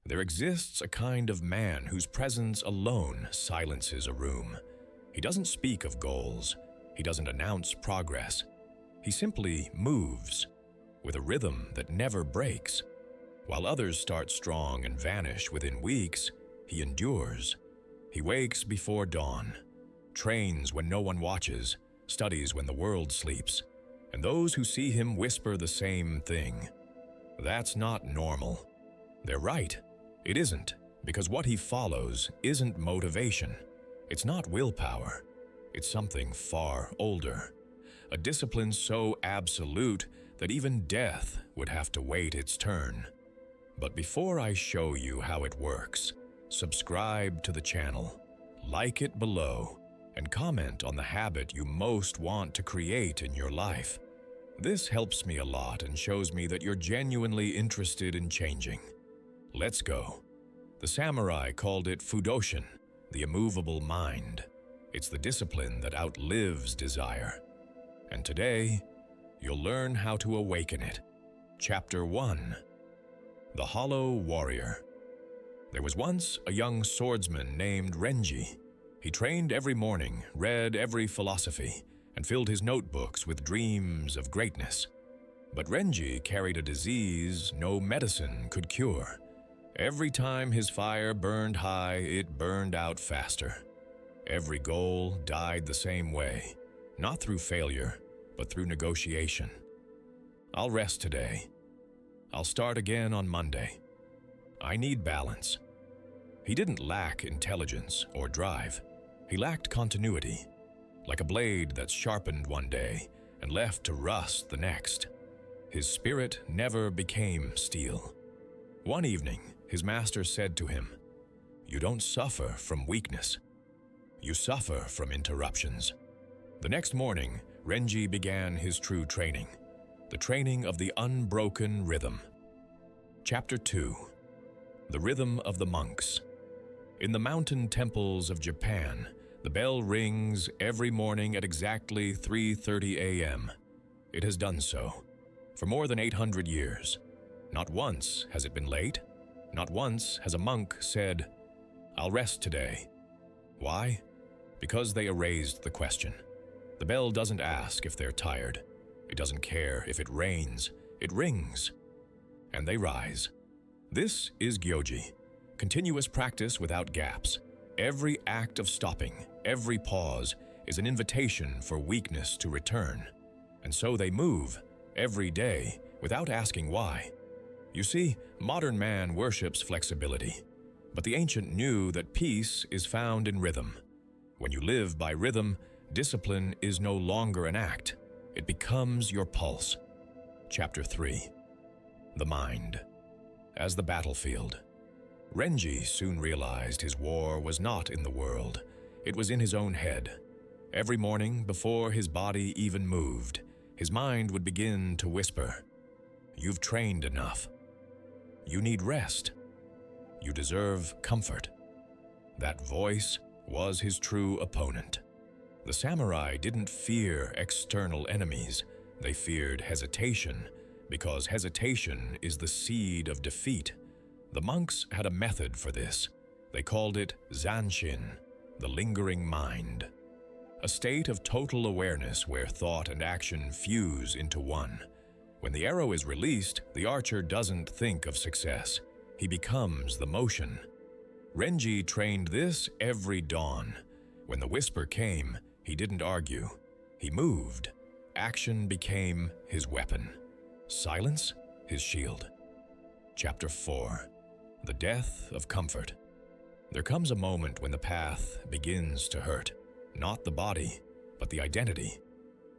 There exists a kind of man whose presence alone silences a room. He doesn't speak of goals. He doesn't announce progress. He simply moves, with a rhythm that never breaks. While others start strong and vanish within weeks, he endures. He wakes before dawn, trains when no one watches, studies when the world sleeps, and those who see him whisper the same thing. That's not normal. They're right. It isn't, because what he follows isn't motivation. It's not willpower. It's something far older. A discipline so absolute that even death would have to wait its turn. But before I show you how it works, subscribe to the channel, like it below, and comment on the habit you most want to create in your life. This helps me a lot and shows me that you're genuinely interested in changing. Let's go. The samurai called it Fudōshin, the immovable mind. It's the discipline that outlives desire. And today, you'll learn how to awaken it. Chapter 1. The Hollow Warrior. There was once a young swordsman named Renji. He trained every morning, read every philosophy, and filled his notebooks with dreams of greatness. But Renji carried a disease no medicine could cure. Every time his fire burned high, it burned out faster. Every goal died the same way, not through failure, but through negotiation. I'll rest today. I'll start again on Monday. I need balance. He didn't lack intelligence or drive. He lacked continuity, like a blade that's sharpened one day and left to rust the next. His spirit never became steel. One evening, his master said to him, "You don't suffer from weakness. You suffer from interruptions." The next morning, Renji began his true training, the training of the unbroken rhythm. Chapter 2. The Rhythm of the Monks. In the mountain temples of Japan, the bell rings every morning at exactly 3:30 a.m. It has done so for more than 800 years. Not once has it been late. Not once has a monk said, "I'll rest today." Why? Because they erased the question. The bell doesn't ask if they're tired. It doesn't care if it rains. It rings. And they rise. This is Gyoji, continuous practice without gaps. Every act of stopping, every pause, is an invitation for weakness to return. And so they move, every day, without asking why. You see, modern man worships flexibility, but the ancient knew that peace is found in rhythm. When you live by rhythm, discipline is no longer an act. It becomes your pulse. Chapter 3. The Mind. As the battlefield. Renji soon realized his war was not in the world. It was in his own head. Every morning, before his body even moved, his mind would begin to whisper, "You've trained enough. You need rest. You deserve comfort." That voice was his true opponent. The samurai didn't fear external enemies. They feared hesitation, because hesitation is the seed of defeat. The monks had a method for this. They called it zanshin, the lingering mind. A state of total awareness where thought and action fuse into one. When the arrow is released, the archer doesn't think of success. He becomes the motion. Renji trained this every dawn. When the whisper came, he didn't argue. He moved. Action became his weapon. Silence, his shield. Chapter 4. The Death of Comfort. There comes a moment when the path begins to hurt. Not the body, but the identity.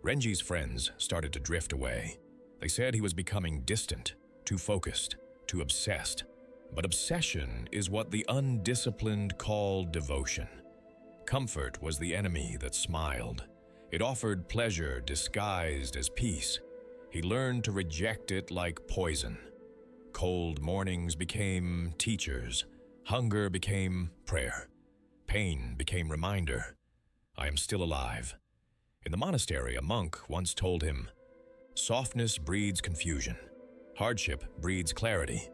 Renji's friends started to drift away. They said he was becoming distant, too focused, too obsessed. But obsession is what the undisciplined call devotion. Comfort was the enemy that smiled. It offered pleasure disguised as peace. He learned to reject it like poison. Cold mornings became teachers. Hunger became prayer. Pain became reminder. I am still alive. In the monastery, a monk once told him, "Softness breeds confusion. Hardship breeds clarity."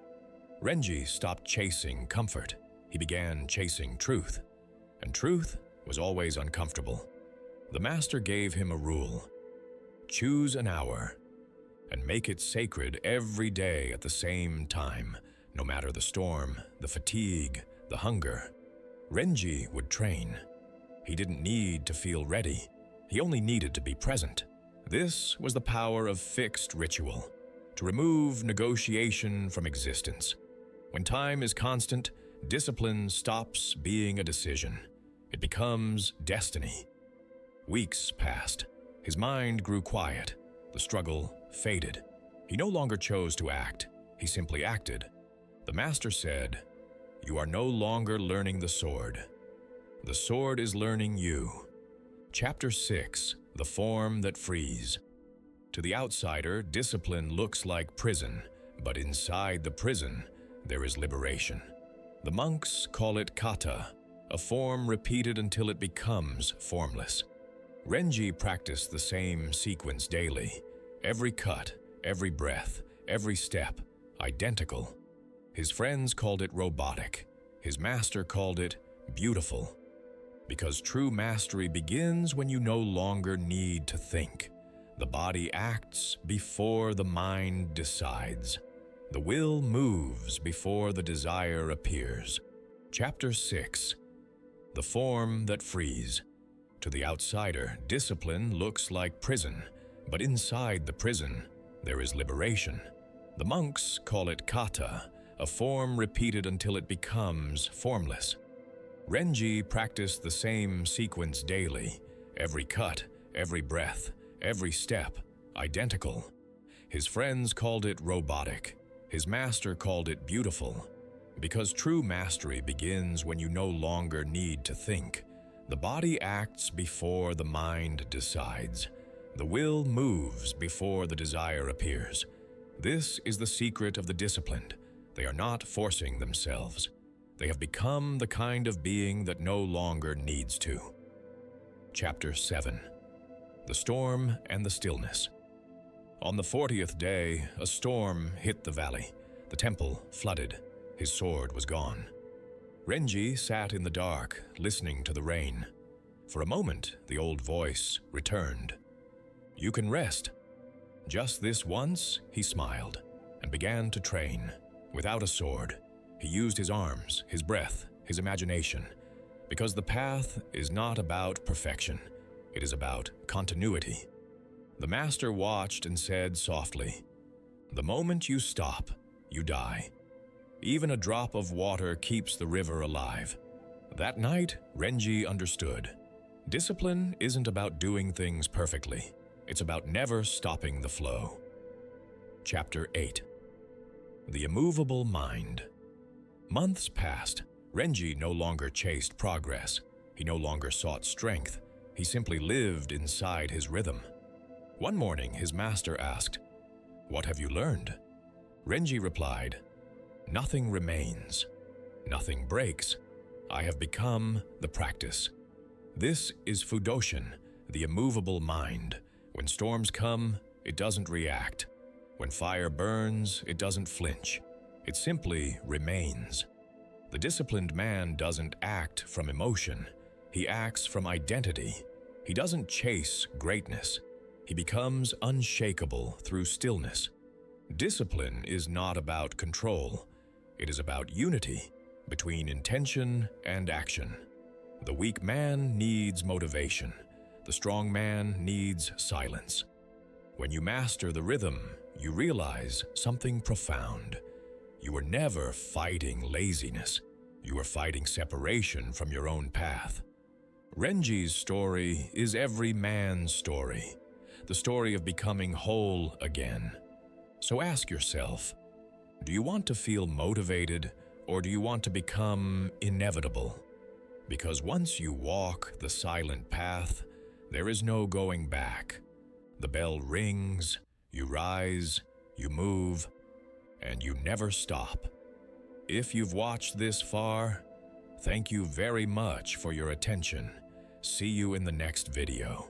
Renji stopped chasing comfort. He began chasing truth. And truth was always uncomfortable. The master gave him a rule. Choose an hour and make it sacred every day at the same time, no matter the storm, the fatigue, the hunger. Renji would train. He didn't need to feel ready. He only needed to be present. This was the power of fixed ritual, to remove negotiation from existence. When time is constant, discipline stops being a decision. It becomes destiny. Weeks passed. His mind grew quiet. The struggle faded. He no longer chose to act. He simply acted. The master said, "You are no longer learning the sword. The sword is learning you." Chapter 6, The Form That Frees. To the outsider, discipline looks like prison, but inside the prison, there is liberation. The monks call it kata, a form repeated until it becomes formless. Renji practiced the same sequence daily. Every cut, every breath, every step, identical. His friends called it robotic. His master called it beautiful. Because true mastery begins when you no longer need to think. The body acts before the mind decides. The will moves before the desire appears. Chapter 6, The Form That Frees. To the outsider, discipline looks like prison, but inside the prison, there is liberation. The monks call it kata, a form repeated until it becomes formless. Renji practiced the same sequence daily. Every cut, every breath, every step, identical. His friends called it robotic. His master called it beautiful. Because true mastery begins when you no longer need to think. The body acts before the mind decides. The will moves before the desire appears. This is the secret of the disciplined. They are not forcing themselves. They have become the kind of being that no longer needs to. Chapter 7, The Storm and the Stillness. On the 40th day, a storm hit the valley. The temple flooded. His sword was gone. Renji sat in the dark, listening to the rain. For a moment, the old voice returned. "You can rest." Just this once, he smiled and began to train. Without a sword, he used his arms, his breath, his imagination. Because the path is not about perfection. It is about continuity. The master watched and said softly, "The moment you stop, you die. Even a drop of water keeps the river alive." That night, Renji understood. Discipline isn't about doing things perfectly. It's about never stopping the flow. Chapter 8, The Immovable Mind. Months passed. Renji no longer chased progress. He no longer sought strength. He simply lived inside his rhythm. One morning, his master asked, "What have you learned?" Renji replied, "Nothing remains. Nothing breaks. I have become the practice." This is Fudōshin, the immovable mind. When storms come, it doesn't react. When fire burns, it doesn't flinch. It simply remains. The disciplined man doesn't act from emotion. He acts from identity. He doesn't chase greatness. He becomes unshakable through stillness. Discipline is not about control. It is about unity between intention and action. The weak man needs motivation. The strong man needs silence. When you master the rhythm, you realize something profound. You were never fighting laziness. You were fighting separation from your own path. Renji's story is every man's story, the story of becoming whole again. So ask yourself, do you want to feel motivated or do you want to become inevitable? Because once you walk the silent path, there is no going back. The bell rings, you rise, you move, and you never stop. If you've watched this far, thank you very much for your attention. See you in the next video.